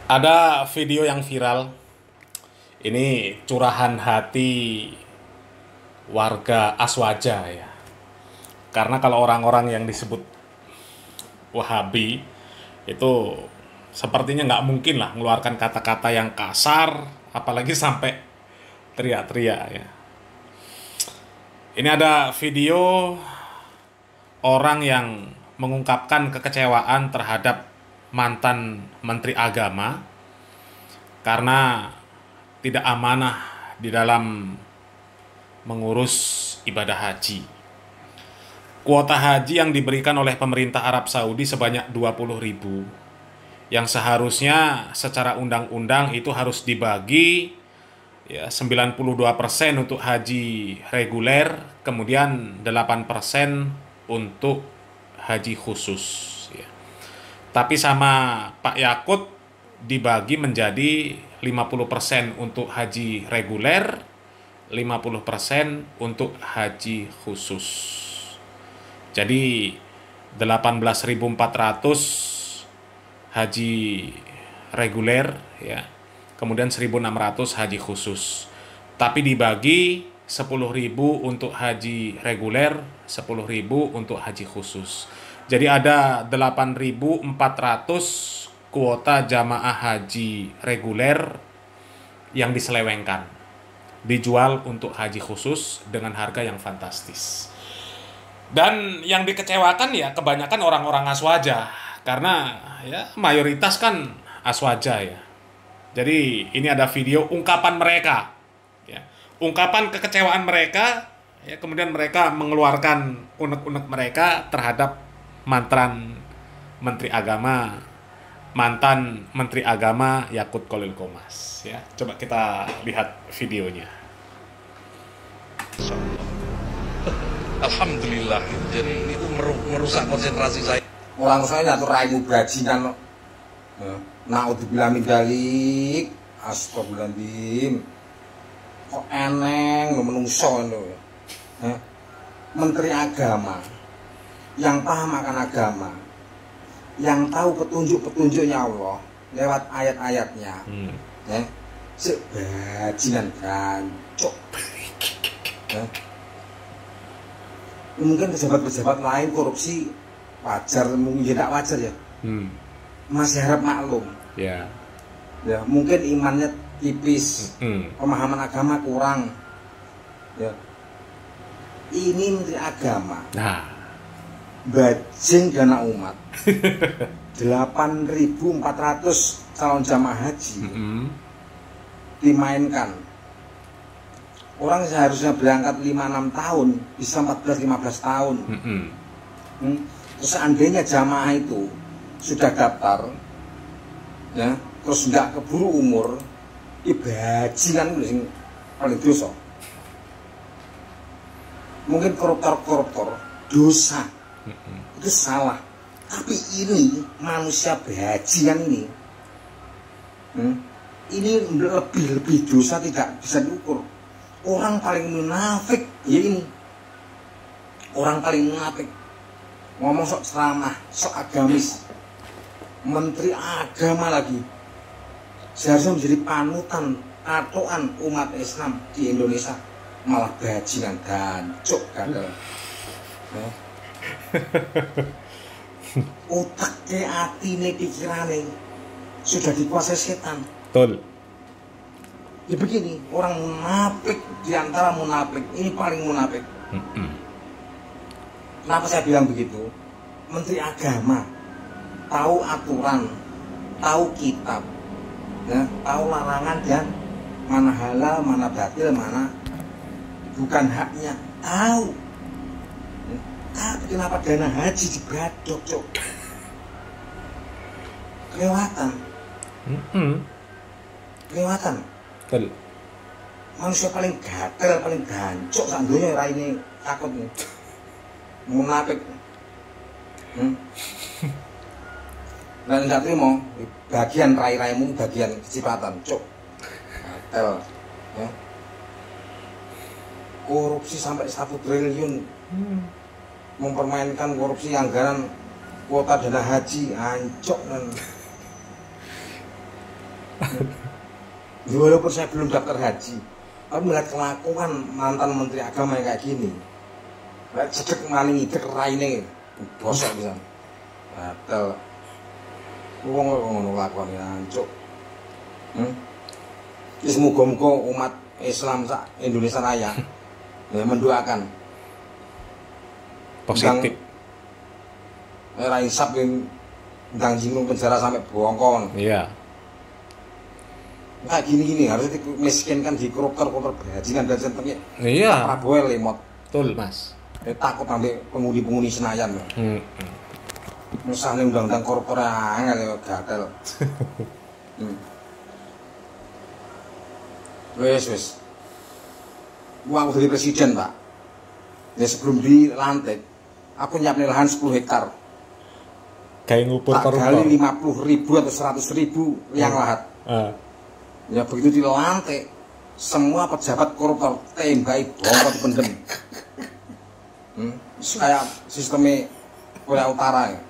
Ada video yang viral. Ini curahan hati warga Aswaja ya. Karena kalau orang-orang yang disebut Wahabi itu sepertinya nggak mungkin lah mengeluarkan kata-kata yang kasar, apalagi sampai teriak-teriak ya. Ini ada video orang yang mengungkapkan kekecewaan terhadap mantan Menteri Agama karena tidak amanah di dalam mengurus ibadah haji. Kuota haji yang diberikan oleh pemerintah Arab Saudi sebanyak 20.000, yang seharusnya secara undang-undang itu harus dibagi ya 92% untuk haji reguler, kemudian 8% untuk haji khusus ya. Tapi sama Pak Yakut dibagi menjadi 50% untuk haji reguler, 50% untuk haji khusus. Jadi 18.400 haji reguler ya. Kemudian 1.600 haji khusus. Tapi dibagi 10.000 untuk haji reguler, 10.000 untuk haji khusus. Jadi ada 8.400 kuota jamaah haji reguler yang diselewengkan, dijual untuk haji khusus dengan harga yang fantastis. Dan yang dikecewakan ya kebanyakan orang-orang Aswaja, karena ya mayoritas kan Aswaja ya. Jadi ini ada video ungkapan mereka ya. Ungkapan kekecewaan mereka ya, kemudian mereka mengeluarkan unek-unek mereka terhadap mantan Menteri Agama Yakut Khalil Qomas ya. Coba kita lihat videonya. Alhamdulillah, jadi itu merusak konsentrasi saya. Orang saya ngatur rayu bajingan. Naudzubillah min dzalik. Astagfirullahaladzim. Kok eneng menungso lho. Menteri Agama yang paham akan agama, yang tahu petunjuk-petunjuknya Allah lewat ayat-ayatnya. Sebajingan gancuk. Mungkin pejabat-pejabat lain korupsi wajar, mungkin tidak wajar ya. Masih harap maklum. Ya. Ya, mungkin imannya tipis, pemahaman agama kurang. Ya. Ini Menteri Agama. Nah, bajing dana umat. 8.400 calon jamaah haji dimainkan. Orang seharusnya berangkat 5-6 tahun, bisa 14-15 tahun. Terus seandainya jamaah itu sudah daftar, ya, terus nggak keburu umur, bajingan itu paling dosa. Mungkin koruptor dosa, itu salah. Tapi ini manusia bajingan ini lebih dosa, tidak bisa diukur. Orang paling munafik ya ini. Orang paling munafik. Ngomong sok ceramah, sok agamis. Menteri Agama lagi. Seharusnya menjadi panutan, patokan umat Islam di Indonesia. Malah bajingan gancuk gagal. Otaknya, atine, pikirane sudah dikuasai setan. betul. Ya begini, orang munafik, diantara munafik ini paling munafik. Kenapa saya bilang begitu? Menteri Agama tahu aturan, tahu kitab, ya, tahu larangan dan mana halal, mana batil, mana bukan haknya, tahu. Ya, tapi kenapa dana haji dibadok, cok? Kelewatan. Kelewatan. Betul. Manusia paling gatel, paling gancuk sak donya ora ini takut nih. Munafik. Nah, nggak terima bagian rai-raimu, bagian kecipatan, cuk. Gatel. Ya. Korupsi sampai 1 triliun. Mempermainkan korupsi anggaran kuota dana haji, hancur dan Walaupun saya belum daftar haji, tapi melihat kelakuan mantan Menteri Agama yang kayak gini, kayak cedek maling idek raine, bosok bisa. Batal. Wong ngono kelakuan ancuk. Wis muga-muga umat Islam sak Indonesia Raya ya mendoakan Positif. Era hisap yang ndang jinggung penjara sampai bongkong. Iya. Kayak gini-gini harus dimiskinkan di koruptor bajingan dan centengnya. Iya. Prabowo lemot. Betul, Mas. Takut ambil penghuni-penghuni Senayan. Misalnya undang-undang koruptor angel ya gatel. Wes. Gua jadi presiden, Pak. Ya sebelum dilantik, aku nyiapin lahan 10 hektar. Kayak ngubur Tak koruptor. gali 50.000 atau 100.000 liang lahat. Ya begitu dilantik, semua pejabat koruptor tembaki bongkot pendem. Kayak sistemnya Korea Utara ya.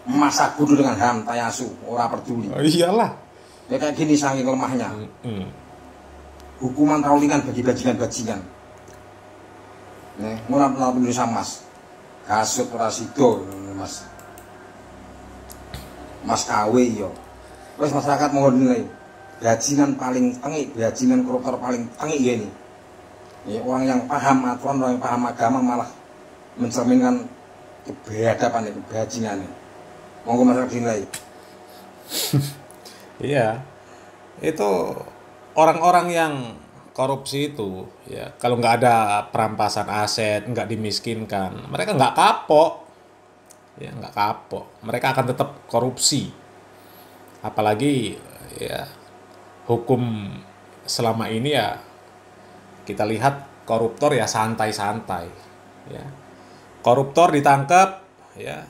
Masa bodoh dengan HAM, Tayasu, ora peduli. Oh, iyalah. Ya kayak gini saking lemahnya. Hukuman terlalu ringan bagi bajingan-bajingan. Nih, murah penal Indonesia Mas. Kasut ora sido, Mas. Mas KW yo. Terus masyarakat mau nilai bajingan paling tengik, bajingan koruptor paling tengik gini. Ya, orang yang paham aturan, orang yang paham agama malah mencerminkan kebeadaban itu, bajingan ini. Monggo masyarakat dinilai. Iya. Itu orang-orang yang korupsi itu, ya kalau nggak ada perampasan aset, nggak dimiskinkan, mereka nggak kapok. Ya nggak kapok. Mereka akan tetap korupsi. Apalagi ya hukum selama ini ya kita lihat koruptor ya santai-santai. Ya. Koruptor ditangkap, ya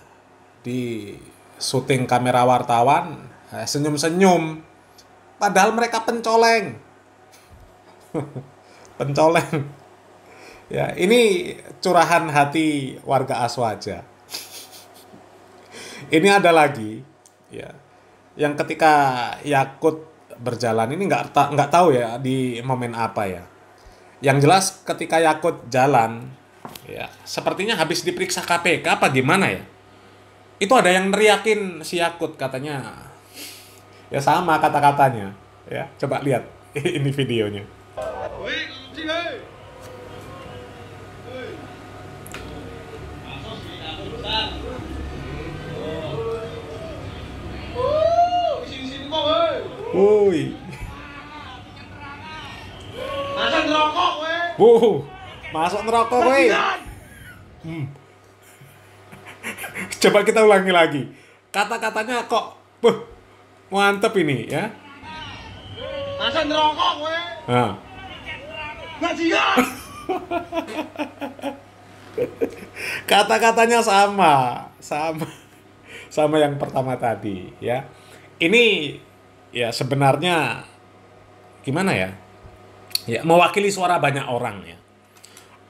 di syuting kamera wartawan, senyum-senyum. Padahal mereka pencoleng. Pencoleng. Ya, ini curahan hati warga Aswaja. Ini ada lagi, ya, yang ketika Yakut berjalan ini nggak tahu ya di momen apa ya. Yang jelas ketika Yakut jalan, ya, sepertinya habis diperiksa KPK apa gimana ya? Itu ada yang neriakin si Yakut katanya. Ya sama kata-katanya, ya. Coba lihat ini videonya. Woi. Masuk ngerokok weh. Masuk ngerokok woi. Coba kita ulangi lagi. Kata-katanya kok mantep ini ya. Masuk ngerokok weh. Nah. Bajingan. Kata-katanya sama yang pertama tadi ya. Ini ya sebenarnya gimana ya? Ya mewakili suara banyak orang ya.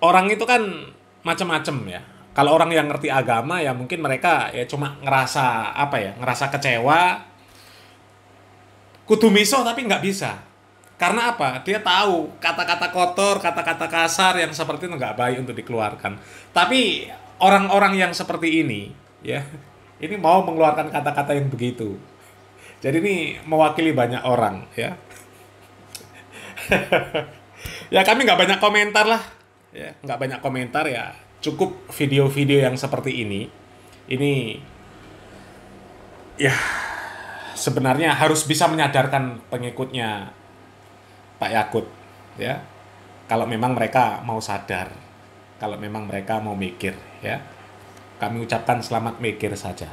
Orang itu kan macam-macam ya. Kalau orang yang ngerti agama ya mungkin mereka ya cuma ngerasa apa ya? Ngerasa kecewa. Kudu miso tapi nggak bisa. Karena apa? Dia tahu kata-kata kotor, kata-kata kasar yang seperti itu nggak baik untuk dikeluarkan. Tapi orang-orang yang seperti ini, ya, ini mau mengeluarkan kata-kata yang begitu. Jadi ini mewakili banyak orang, ya. Ya kami nggak banyak komentar lah, ya, nggak banyak komentar ya. Cukup video-video yang seperti ini. Ini, ya, sebenarnya harus bisa menyadarkan pengikutnya Pak Yakut, ya. Kalau memang mereka mau sadar, kalau memang mereka mau mikir, ya. Kami ucapkan selamat mikir saja.